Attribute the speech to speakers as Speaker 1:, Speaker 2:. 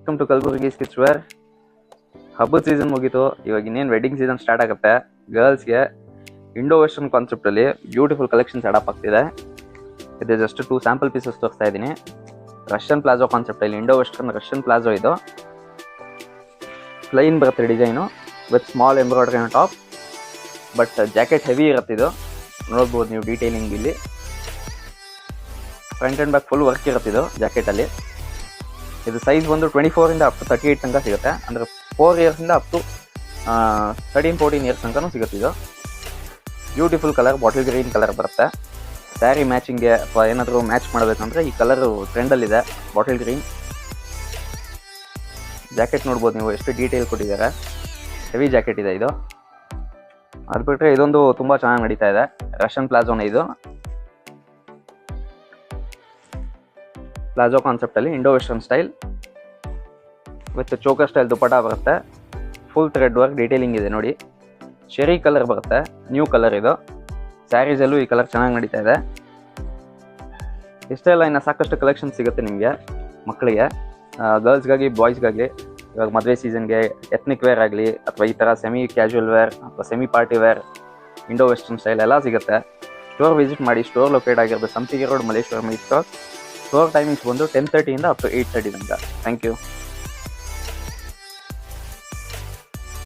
Speaker 1: Welcome to Kalaburagi ಸ್ಕಿಚ್ wear. ಹಬ್ಬದ season ಮುಗೀತು, ಇವಾಗ ಇನ್ನೇನು ವೆಡ್ಡಿಂಗ್ ಸೀಸನ್ ಸ್ಟಾರ್ಟ್ ಆಗುತ್ತೆ. ಗರ್ಲ್ಸ್ಗೆ ಇಂಡೋ ವೆಸ್ಟರ್ನ್ ಕಾನ್ಸೆಪ್ಟಲ್ಲಿ ಬ್ಯೂಟಿಫುಲ್ ಕಲೆಕ್ಷನ್ಸ್ ಅಡಾಪ್ ಆಗ್ತಿದೆ. ಇದು ಜಸ್ಟ್ 2 ಸ್ಯಾಂಪಲ್ ಪೀಸಸ್ ತೋರಿಸ್ತಾ ಇದ್ದೀನಿ. ರಷ್ಯನ್ ಪ್ಲಾಜೋ ಕಾನ್ಸೆಪ್ಟಲ್ಲಿ ಇಂಡೋ ವೆಸ್ಟರ್ನ್ ರಷ್ಯನ್ ಪ್ಲಾಜೋ ಇದು. ಪ್ಲೈನ್ ಬರುತ್ತೆ design with small embroidery on top. But jacket heavy ಇರುತ್ತೆ. ಇದು ನೋಡ್ಬೋದು ನೀವು ಡೀಟೇಲಿಂಗ್ ಇಲ್ಲಿ. Front and back full work ಇರುತ್ತೆ ಇದು ಜಾಕೆಟಲ್ಲಿ. ಇದು ಸೈಜ್ ಬಂದು 24 ಇಂದ ಅಪ್ ಟು 38 ತನಕ ಸಿಗುತ್ತೆ. ಅಂದರೆ 4 ಇಯರ್ಸಿಂದ ಅಪ್ ಟು 13-14 ಇಯರ್ಸ್ ತನಕ ಸಿಗುತ್ತೆ. ಇದು beautiful colour, bottle green colour ಬರುತ್ತೆ. ಸ್ಯಾರಿ ಮ್ಯಾಚಿಂಗ್ಗೆ ಅಥವಾ ಏನಾದರೂ ಮ್ಯಾಚ್ ಮಾಡಬೇಕಂದ್ರೆ ಈ ಕಲರು ಟ್ರೆಂಡಲ್ಲಿದೆ, ಬಾಟಲ್ ಗ್ರೀನ್. ಜಾಕೆಟ್ ನೋಡ್ಬೋದು ನೀವು ಎಷ್ಟು ಡೀಟೇಲ್ ಕೊಟ್ಟಿದ್ದಾರೆ. ಹೆವಿ ಜಾಕೆಟ್ ಇದೆ ಇದು. ಅದು ಬಿಟ್ಟರೆ ಇದೊಂದು ತುಂಬ ಚೆನ್ನಾಗಿ ನಡೀತಾ ಇದೆ. ರಷ್ಯನ್ ಪ್ಲಾಜೋನೇ ಇದು. ಪ್ಲಾಜೋ ಕಾನ್ಸೆಪ್ಟಲ್ಲಿ Indo western style with choker style dupatta ಬರುತ್ತೆ. ಫುಲ್ ಥ್ರೆಡ್ ವರ್ಕ್ ಡೀಟೇಲಿಂಗ್ ಇದೆ ನೋಡಿ. ಶೆರಿ ಕಲರ್ ಬರುತ್ತೆ, ನ್ಯೂ ಕಲರ್ ಇದು. ಸ್ಯಾರೀಸಲ್ಲೂ ಈ ಕಲರ್ ಚೆನ್ನಾಗಿ ನಡೀತಾ ಇದೆ. ಇಷ್ಟೇ ಇಲ್ಲ, ಇನ್ನು ಸಾಕಷ್ಟು ಕಲೆಕ್ಷನ್ ಸಿಗುತ್ತೆ ನಿಮಗೆ ಮಕ್ಕಳಿಗೆ, ಗರ್ಲ್ಸ್ಗಾಗಿ ಬಾಯ್ಸ್ಗಾಗಿ. ಇವಾಗ ಮದುವೆ ಸೀಸನ್ಗೆ ಎತ್ನಿಕ್ ವೇರ್ ಆಗಲಿ ಅಥವಾ ಈ ಥರ ಸೆಮಿ ಕ್ಯಾಶುವಲ್ ವೇರ್ ಅಥವಾ semi party wear Indo western style ಎಲ್ಲ ಸಿಗುತ್ತೆ. ಸ್ಟೋರ್ ವಿಸಿಟ್ ಮಾಡಿ. ಸ್ಟೋರ್ ಲೊಕೇಟ್ ಆಗಿರೋದು Sampige road, Malleshwaram. Store timings ಬಂದು 10:30 ಇಂದ ಅಪ್ ಟು 8:30 ತನಕ. Thank you.